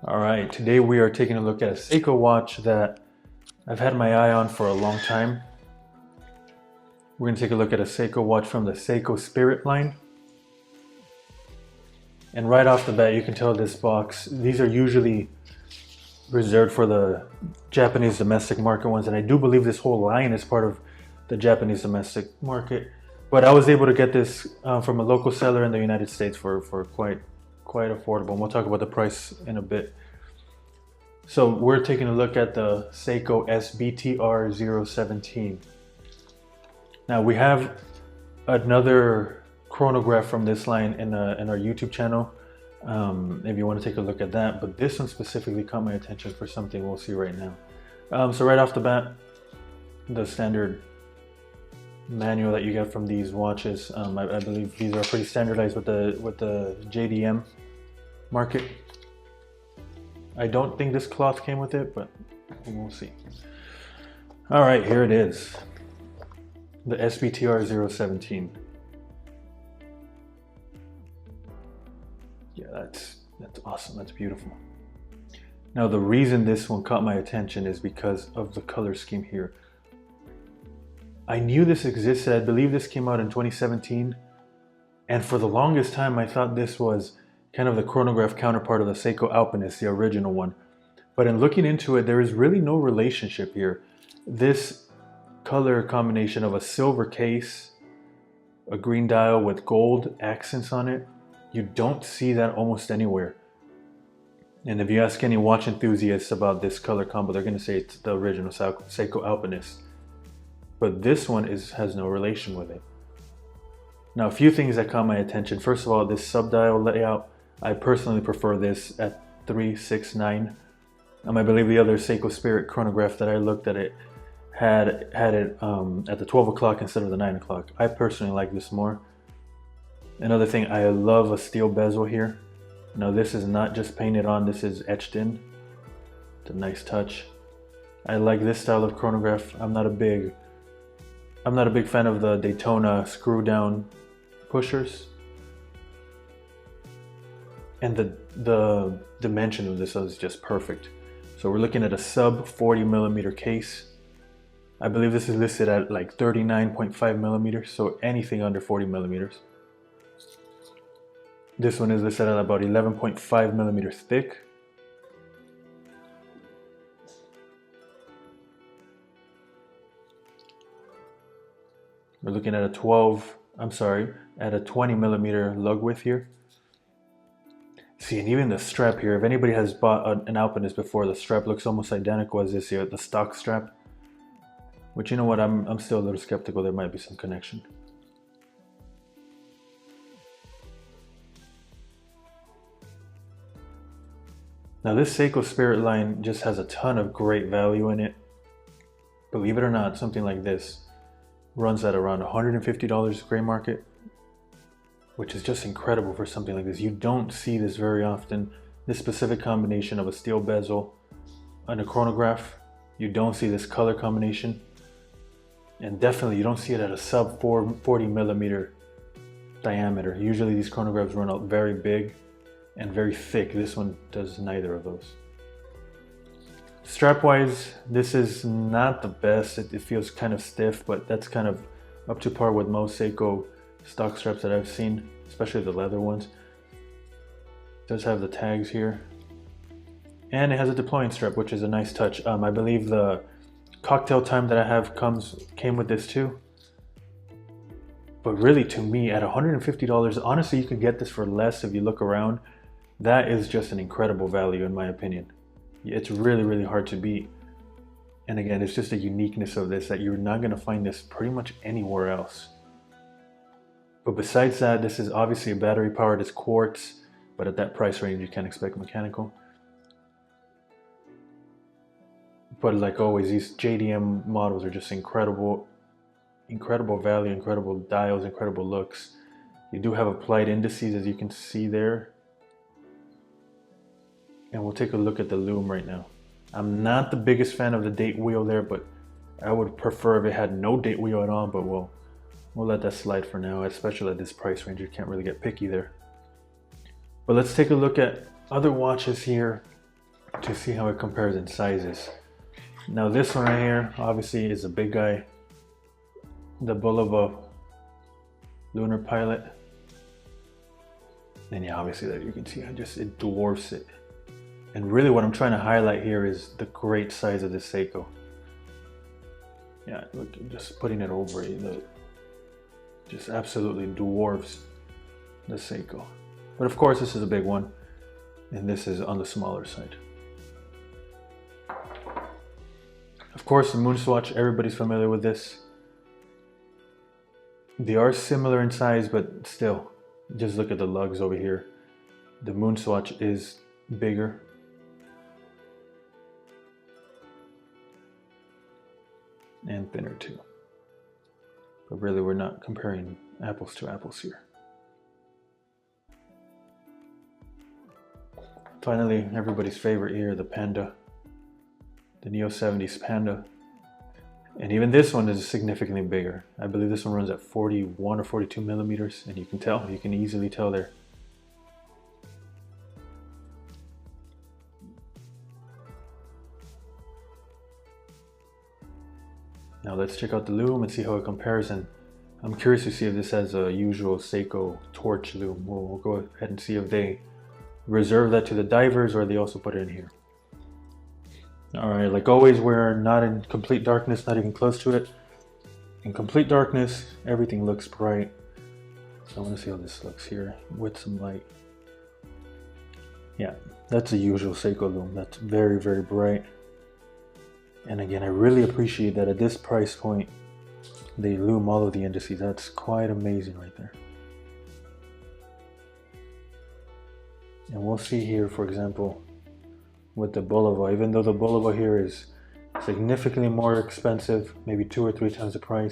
All right, today we are taking a look at a Seiko watch that I've had my eye on for a long time. We're going to take a look at a Seiko watch from the Seiko Spirit line. And right off the bat, you can tell this box, these are usually reserved for the Japanese domestic market ones, and I do believe this whole line is part of the Japanese domestic market. But I was able to get this from a local seller in the United States for quite affordable, and we'll talk about the price in a bit. So we're taking a look at the Seiko SBTR017. Now we have another chronograph from this line in our YouTube channel, if you want to take a look at that, but this one specifically caught my attention for something we'll see right now. So right off the bat, the standard manual that you get from these watches, I believe these are pretty standardized with the JDM market. I don't think this cloth came with it, but we'll see. All right, here it is, the SBTR017. Yeah, that's awesome. That's beautiful. Now the reason this one caught my attention is because of the color scheme here. I knew this existed. I believe this came out in 2017, and for the longest time I thought this was kind of the chronograph counterpart of the Seiko Alpinist, the original one. But in looking into it, there is really no relationship here. This color combination of a silver case, a green dial with gold accents on it, you don't see that almost anywhere. And if you ask any watch enthusiasts about this color combo, they're going to say it's the original Seiko Alpinist. But this one has no relation with it. Now, a few things that caught my attention. First of all, this sub-dial layout. I personally prefer this at 369. I believe the other Seiko Spirit chronograph that I looked at, it had it at the 12 o'clock instead of the 9 o'clock. I personally like this more. Another thing, I love a steel bezel here. Now this is not just painted on, this is etched in. It's a nice touch. I like this style of chronograph. I'm not a big fan of the Daytona screw down pushers. And the dimension of this is just perfect. So we're looking at a sub 40 millimeter case. I believe this is listed at like 39.5 millimeters, so anything under 40 millimeters. This one is listed at about 11.5 millimeters thick. We're looking at a 20 millimeter lug width here. See, and even the strap here, if anybody has bought an Alpinist before, the strap looks almost identical as this here, the stock strap. Which, you know what, I'm still a little skeptical there might be some connection. Now this Seiko Spirit line just has a ton of great value in it. Believe it or not, something like this runs at around $150 gray market, which is just incredible for something like this. You don't see this very often. This specific combination of a steel bezel and a chronograph, you don't see this color combination. And definitely you don't see it at a sub 40 millimeter diameter. Usually these chronographs run out very big and very thick. This one does neither of those. Strap wise, this is not the best. It feels kind of stiff, but that's kind of up to par with most Seiko stock straps that I've seen, especially the leather ones. It does have the tags here, and it has a deploying strap, which is a nice touch. I believe the cocktail time that I have came with this too. But really, to me, at $150, honestly, you could get this for less if you look around. That is just an incredible value in my opinion. It's really hard to beat. And again, it's just a uniqueness of this that you're not going to find this pretty much anywhere else. But besides that, this is obviously a battery powered, it's quartz, but at that price range you can't expect mechanical. But like always, these JDM models are just incredible value, incredible dials, incredible looks. You do have applied indices, as you can see there. And we'll take a look at the lume right now. I'm not the biggest fan of the date wheel there, but I would prefer if it had no date wheel at all, but we'll let that slide for now, especially at this price range. You can't really get picky there. But let's take a look at other watches here to see how it compares in sizes. Now this one right here obviously is a big guy, the Bulova Lunar Pilot, and yeah, obviously that you can see it dwarfs it. And really what I'm trying to highlight here is the great size of this Seiko. Yeah, look, just putting it over it, just absolutely dwarfs the Seiko. But of course this is a big one, and this is on the smaller side. Of course, the moon swatch, everybody's familiar with this. They are similar in size, but still, just look at the lugs over here. The moon swatch is bigger. And thinner too. But really, we're not comparing apples to apples here. Finally, everybody's favorite here, the Panda. The Neo 70s Panda. And even this one is significantly bigger. I believe this one runs at 41 or 42 millimeters, and you can easily tell there. Now let's check out the lume and see how it compares, and I'm curious to see if this has a usual Seiko torch lume. We'll go ahead and see if they reserve that to the divers or they also put it in here. Alright, like always, we're not in complete darkness, not even close to it. In complete darkness, everything looks bright. So I want to see how this looks here with some light. Yeah, that's a usual Seiko lume. That's very, very bright. And again, I really appreciate that at this price point, they lume all of the indices. That's quite amazing right there. And we'll see here, for example, with the Bulova, even though the Bulova here is significantly more expensive, maybe 2 or 3 times the price,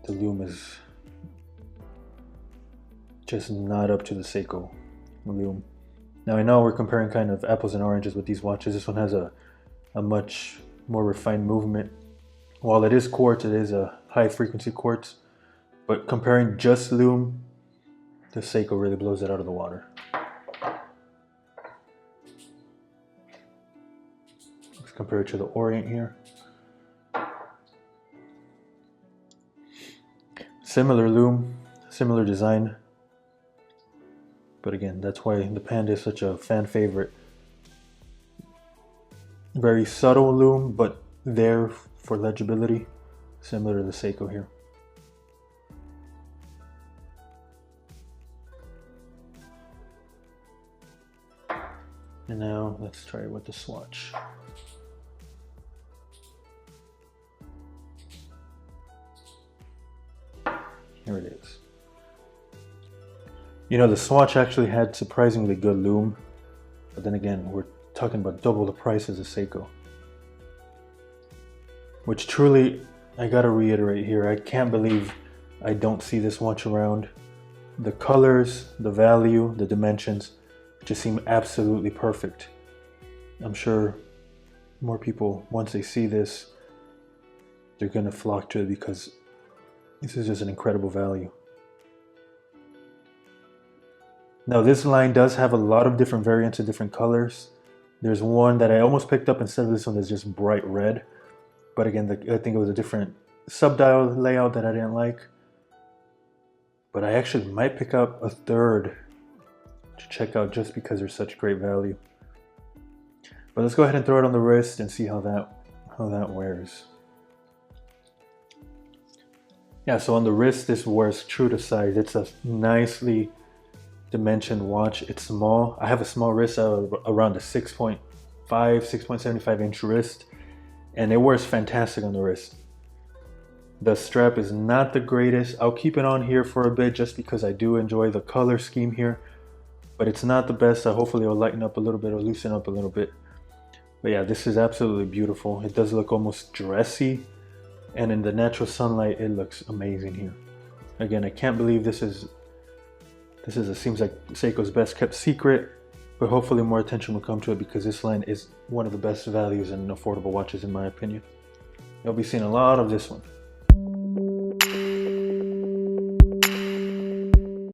the lume is just not up to the Seiko lume. Now I know we're comparing kind of apples and oranges with these watches. This one has a much more refined movement. While it is quartz, it is a high frequency quartz, but comparing just lume, the Seiko really blows it out of the water. Let's compare it to the Orient here. Similar lume, similar design, but again, that's why the Panda is such a fan favorite. Very subtle lume, but there for legibility, similar to the Seiko here. And now let's try it with the swatch. Here it is. You know, the swatch actually had surprisingly good lume, but then again, we're talking about double the price as a Seiko. Which truly, I gotta reiterate here, I can't believe I don't see this watch around. The colors, the value, the dimensions just seem absolutely perfect. I'm sure more people, once they see this, they're gonna flock to it because this is just an incredible value. Now this line does have a lot of different variants of different colors. There's one that I almost picked up instead of this one that's just bright red. But again, I think it was a different subdial layout that I didn't like. But I actually might pick up a third to check out just because they're such great value. But let's go ahead and throw it on the wrist and see how that wears. Yeah, so on the wrist, this wears true to size. It's a nicely dimensioned watch. It's small. I have a small wrist around a 6.5, 6.75 inch wrist, and it wears fantastic on the wrist. The strap is not the greatest. I'll keep it on here for a bit just because I do enjoy the color scheme here, but it's not the best. Hopefully it'll lighten up a little bit or loosen up a little bit. But yeah, this is absolutely beautiful. It does look almost dressy, and in the natural sunlight, it looks amazing here. Again, I can't believe this seems like Seiko's best kept secret, but hopefully more attention will come to it because this line is one of the best values in affordable watches in my opinion. You'll be seeing a lot of this one.